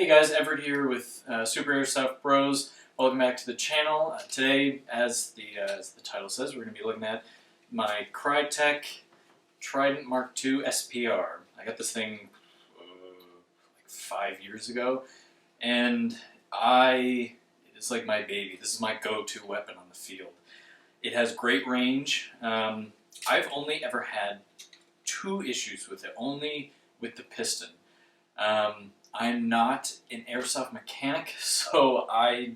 Hey guys, Everett here with Super Airsoft Bros. Welcome back to the channel. Today, as the title says, we're going to be looking at my Krytack Trident Mark II SPR. I got this thing like 5 years ago, and it's like my baby. This is my go-to weapon on the field. It has great range. I've only ever had 2 issues with it, only with the piston. I'm not an airsoft mechanic, so I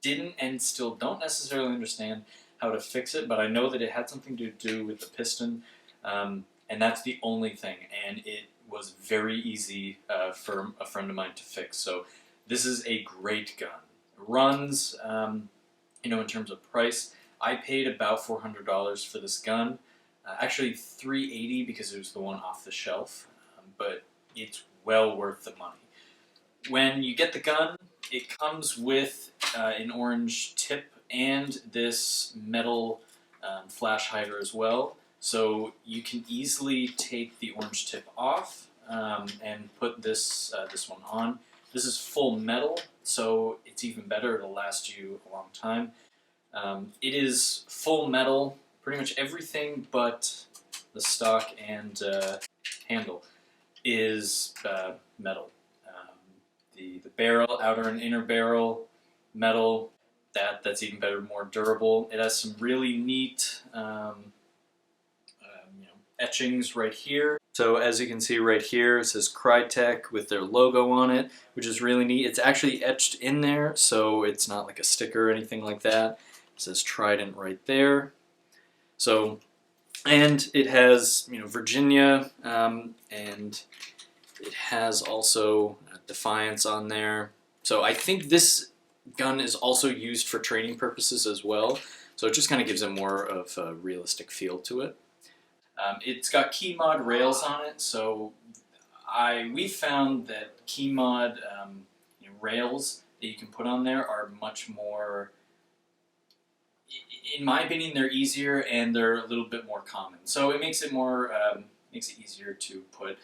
didn't and still don't necessarily understand how to fix it, but I know that it had something to do with the piston, and that's the only thing, and it was very easy for a friend of mine to fix. So this is a great gun. It runs, in terms of price, I paid about $400 for this gun. Actually $380 because it was the one off the shelf, but it's well worth the money. When you get the gun, it comes with an orange tip and this metal flash hider as well. So you can easily take the orange tip off and put this one on. This is full metal, so it's even better. It'll last you a long time. It is full metal, pretty much everything but the stock and handle is metal. The barrel, outer and inner barrel, metal. That's even better, more durable. It has some really neat etchings right here. So as you can see right here, it says Krytack with their logo on it, which is really neat. It's actually etched in there, so it's not like a sticker or anything like that. It says Trident right there. So, and it has, Virginia, and it has also Defiance on there. So I think this gun is also used for training purposes as well. So it just kind of gives it more of a realistic feel to it. It's got key mod rails on it, so we found that key mod rails that you can put on there are much more, in my opinion, they're easier and they're a little bit more common. So it makes it more, makes it easier to put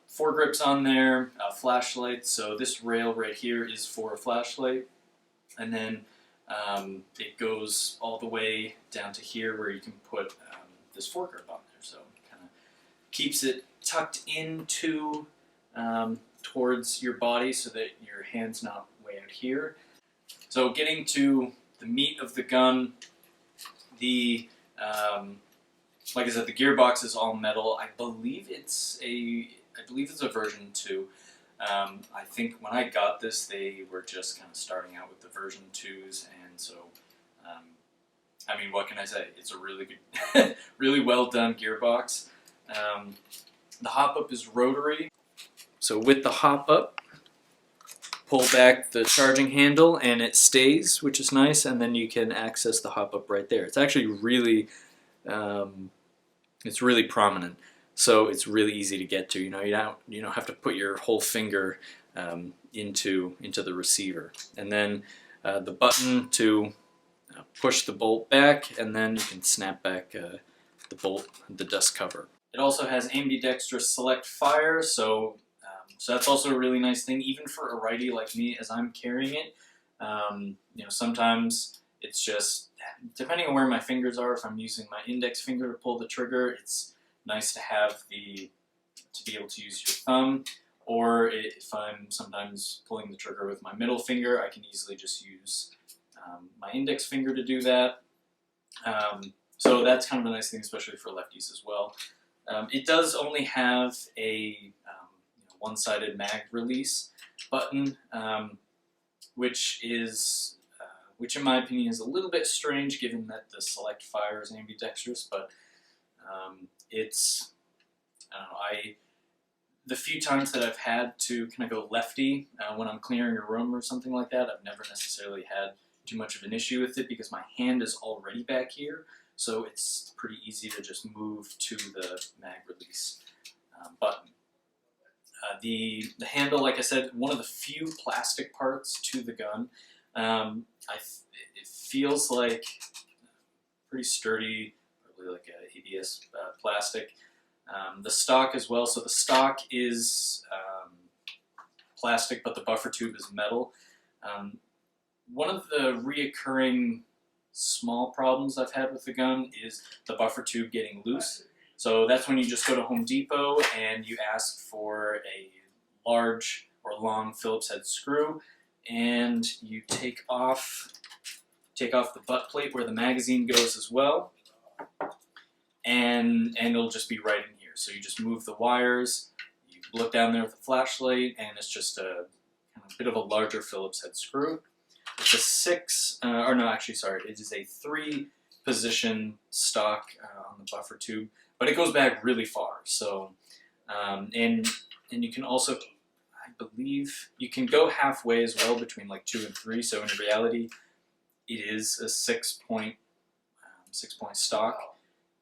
foregrips on there, flashlights. So this rail right here is for a flashlight, and then it goes all the way down to here where you can put this foregrip on there. So it kind of keeps it tucked into towards your body so that your hand's not way out here. So getting to the meat of the gun, like I said, the gearbox is all metal. I believe it's a version 2. I think when I got this, they were just kind of starting out with the version 2s, and so, I mean, what can I say? It's a really good, really well done gearbox. The hop-up is rotary, so with the hop-up, pull back the charging handle and it stays, which is nice, and then you can access the hop-up right there. It's actually really, it's really prominent. So it's really easy to get to. You don't have to put your whole finger into the receiver. And then the button to push the bolt back, and then you can snap back the bolt, the dust cover. It also has ambidextrous select fire, so that's also a really nice thing, even for a righty like me as I'm carrying it. Sometimes it's just, depending on where my fingers are, if I'm using my index finger to pull the trigger, it's nice to have to be able to use your thumb, or if I'm sometimes pulling the trigger with my middle finger, I can easily just use my index finger to do that. So that's kind of a nice thing, especially for lefties as well. It does only have a one-sided mag release button, which in my opinion is a little bit strange given that the select fire is ambidextrous, but the few times that I've had to kind of go lefty when I'm clearing a room or something like that, I've never necessarily had too much of an issue with it because my hand is already back here, so it's pretty easy to just move to the mag release button. The handle, like I said, one of the few plastic parts to the gun. It feels like pretty sturdy, probably like a ABS plastic. The stock as well. So the stock is plastic, but the buffer tube is metal. One of the reoccurring small problems I've had with the gun is the buffer tube getting loose. So that's when you just go to Home Depot and you ask for a large or long Phillips head screw, and you take off the butt plate where the magazine goes as well, and it'll just be right in here. So you just move the wires, you look down there with a flashlight, and it's just a bit of a larger Phillips head screw. It's a it is a 3-position stock on the buffer tube, but it goes back really far. So, and you can also, I believe, you can go halfway as well between like 2 and 3. So in reality, it is a 6-point stock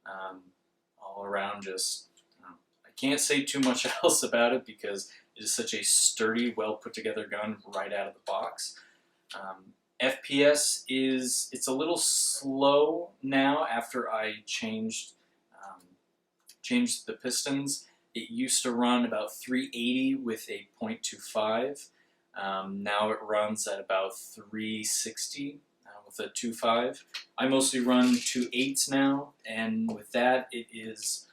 all around. Just I can't say too much else about it because it is such a sturdy, well put together gun right out of the box. FPS it's a little slow now after I changed the pistons. It used to run about 380 with a .25. Now it runs at about 360 with a 2.5. I mostly run 2.8s now, and with that it is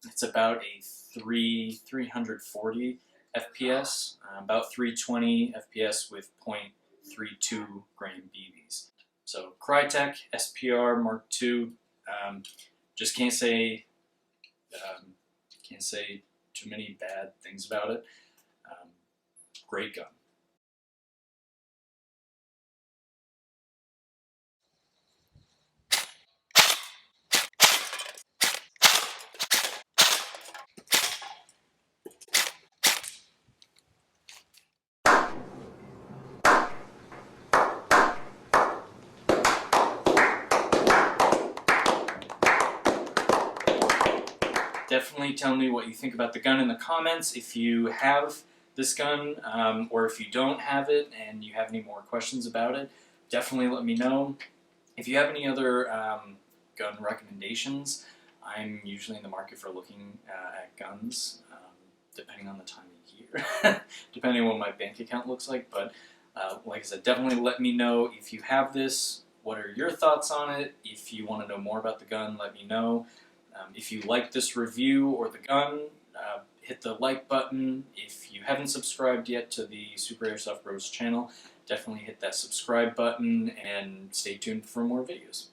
it's about a 340 FPS, about 320 FPS with .32 grain BBs. So Krytack SPR Mark II. Just can't say too many bad things about it. Great gun. Definitely tell me what you think about the gun in the comments. If you have this gun, or if you don't have it and you have any more questions about it, definitely let me know. If you have any other gun recommendations, I'm usually in the market for looking at guns, depending on the time of year, depending on what my bank account looks like. But like I said, definitely let me know if you have this. What are your thoughts on it? If you want to know more about the gun, let me know. If you like this review or the gun, hit the like button. If you haven't subscribed yet to the Super Airsoft Bros channel, definitely hit that subscribe button and stay tuned for more videos.